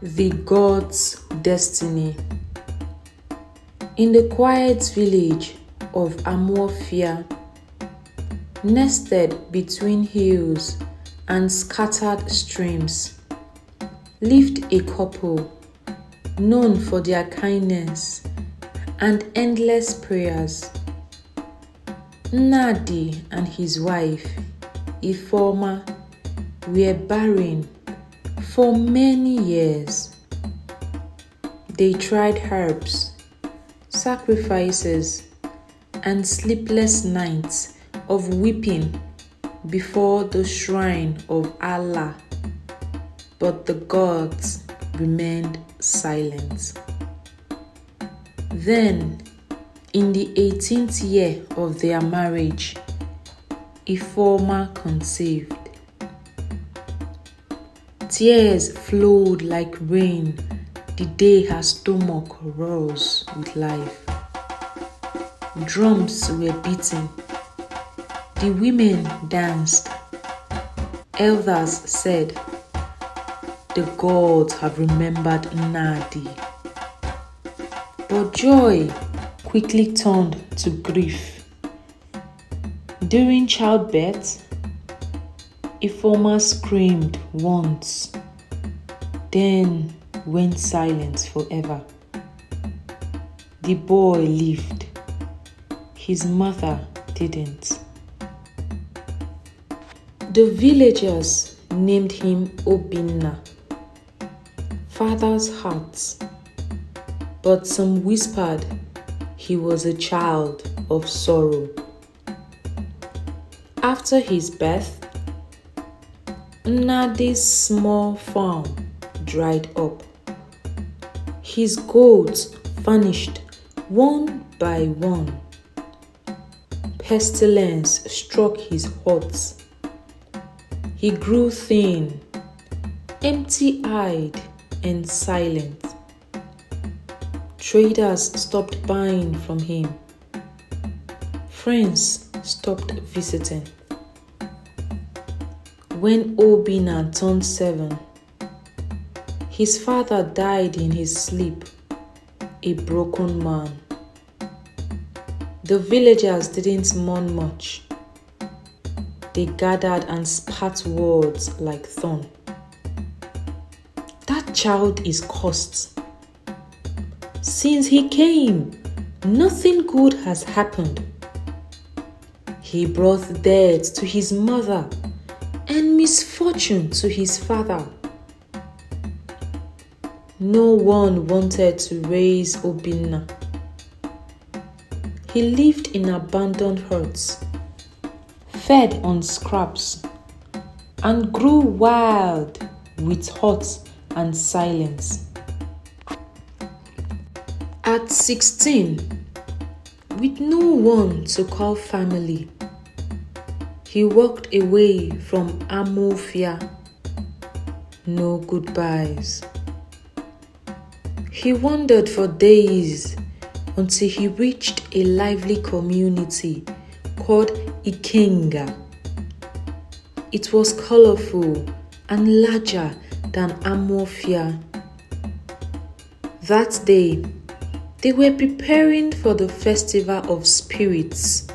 The God's Destiny. In the quiet village of Amorphia, nested between hills and scattered streams, lived a couple known for their kindness and endless prayers. Nnadi and his wife, Ifeoma, were barren for many years. They tried herbs, sacrifices, and sleepless nights of weeping before the shrine of Allah, but the gods remained silent. Then, in the 18th year of their marriage, Ifeoma conceived. Tears flowed like rain the day her stomach rose with life. Drums were beating. The women danced. Elders said, "The gods have remembered Nnadi." But joy quickly turned to grief. During childbirth, Ifeoma screamed once, then went silent forever. The boy lived. His mother didn't. The villagers named him Obinna, father's heart, but some whispered he was a child of sorrow. After his birth, Nnadi's small farm dried up. His goats vanished one by one. Pestilence struck his hut. He grew thin, empty-eyed, and silent. Traders stopped buying from him. Friends stopped visiting. When Obinna turned 7, his father died in his sleep, a broken man. The villagers didn't mourn much. They gathered and spat words like thorn. "That child is cursed. Since he came, nothing good has happened. He brought death to his mother and misfortune to his father." No one wanted to raise Obinna. He lived in abandoned huts, fed on scraps, and grew wild with hurt and silence. At 16, with no one to call family, he walked away from Amorphia. No goodbyes. He wandered for days until he reached a lively community called Ikenga. It was colorful and larger than Amorphia. That day, they were preparing for the Festival of Spirits,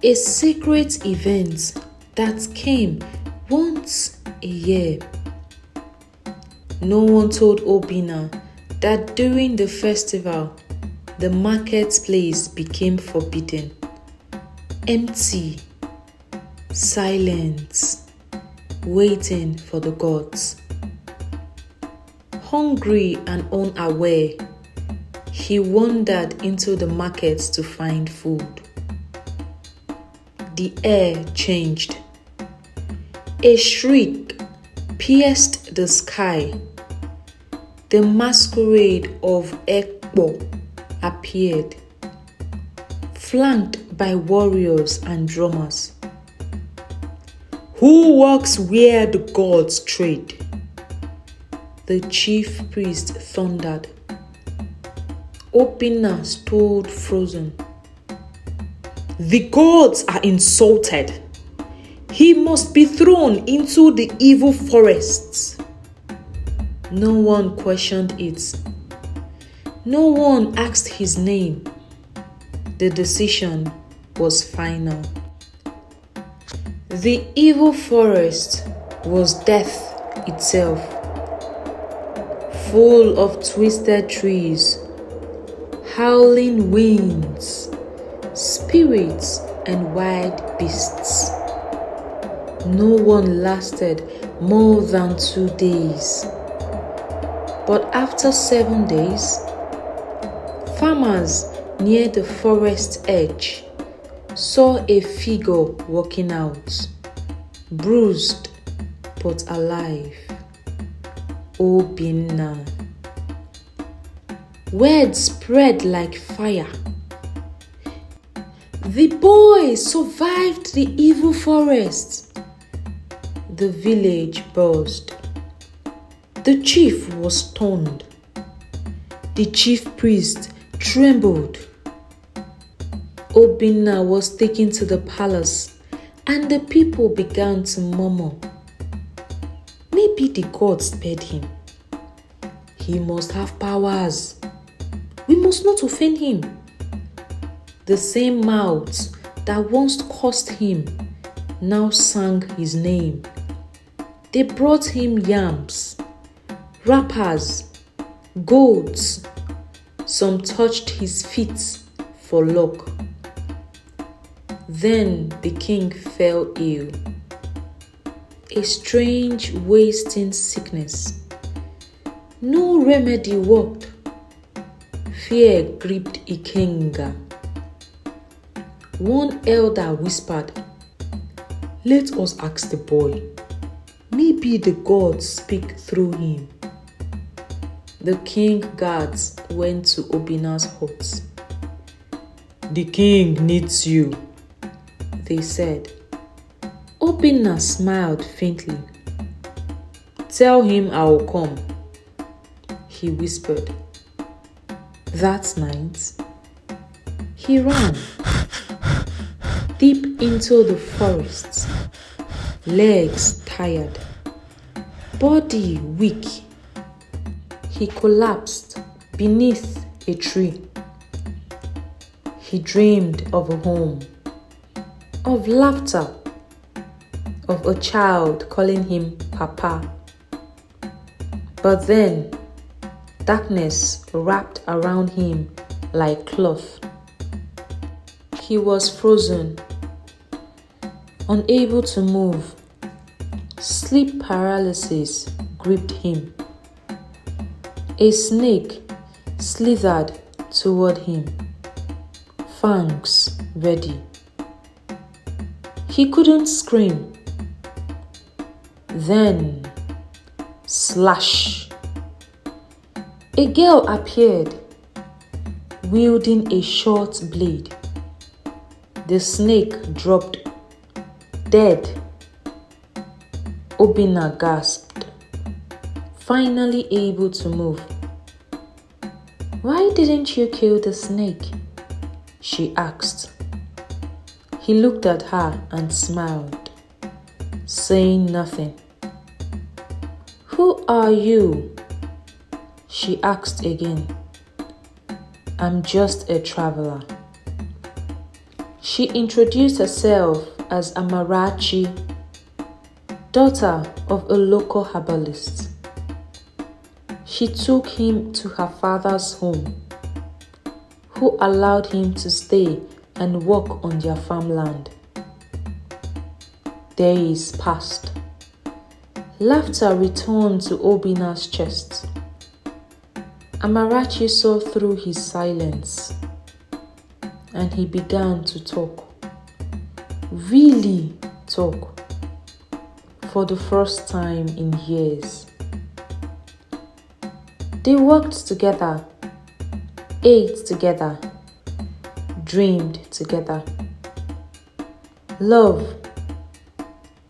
a sacred event that came once a year. No one told Obinna that during the festival, the marketplace became forbidden, empty, silent, waiting for the gods. Hungry and unaware, he wandered into the markets to find food. The air changed. A shriek pierced the sky. The masquerade of Ekpo appeared, flanked by warriors and drummers. "Who walks where the gods trade?" the chief priest thundered. Obinna stood frozen. "The gods are insulted. He must be thrown into the evil forests." No one questioned it. No one asked his name. The decision was final. The evil forest was death itself, full of twisted trees, howling winds, spirits, and wild beasts. No one lasted more than 2 days. But after 7 days, farmers near the forest edge saw a figure walking out, bruised but alive. Obinna. Word spread like fire. The boy survived the evil forest. The village buzzed. The chief was stunned. The chief priest trembled. Obinna was taken to the palace, and the people began to murmur. Maybe the gods spared him. He must have powers. We must not offend him. The same mouths that once cursed him now sang his name. They brought him yams, wrappers, goats. Some touched his feet for luck. Then the king fell ill. A strange, wasting sickness. No remedy worked. Fear gripped Ikenga. One elder whispered, "Let us ask the boy. Maybe the gods speak through him." The king guards went to Obinna's hut. "The king needs you," they said. Obinna smiled faintly. "Tell him I will come," he whispered. That night, he ran deep into the forest, legs tired, body weak. He collapsed beneath a tree. He dreamed of a home, of laughter, of a child calling him Papa. But then, darkness wrapped around him like cloth. He was frozen, unable to move. Sleep paralysis gripped him. A snake slithered toward him, fangs ready. He couldn't scream. Then, slash! A girl appeared, wielding a short blade. The snake dropped, dead. Obinna gasped, finally able to move. "Why didn't you kill the snake?" she asked. He looked at her and smiled, saying nothing. "Who are you?" she asked again. "I'm just a traveler." She introduced herself as Amarachi, daughter of a local herbalist. She took him to her father's home, who allowed him to stay and work on their farmland. Days passed. Laughter returned to Obinna's chest. Amarachi saw through his silence, and he began to talk. Really talk. For the first time in years. They worked together, ate together, dreamed together. Love,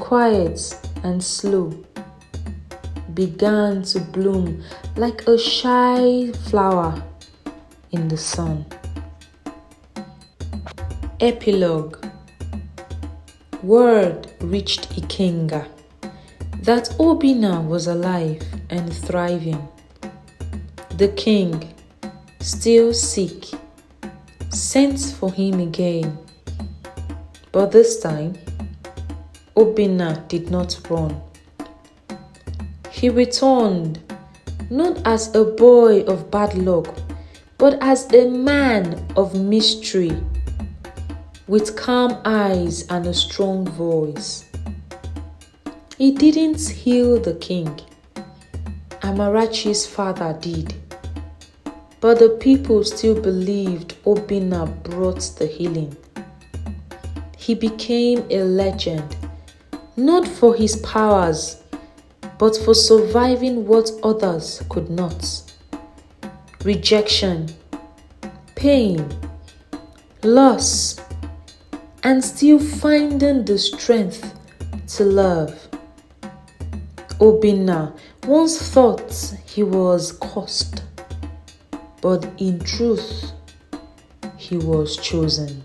quiet and slow, began to bloom like a shy flower in the sun. Epilogue. Word reached Ikenga that Obinna was alive and thriving. The king, still sick, sent for him again. But this time, Obinna did not run. He returned not as a boy of bad luck, but as a man of mystery, with calm eyes and a strong voice. He didn't heal the king. Amarachi's father did. But the people still believed Obinna brought the healing. He became a legend, not for his powers, but for surviving what others could not. Rejection, pain, loss, and still finding the strength to love. Obinna once thought he was cursed, but in truth, he was chosen.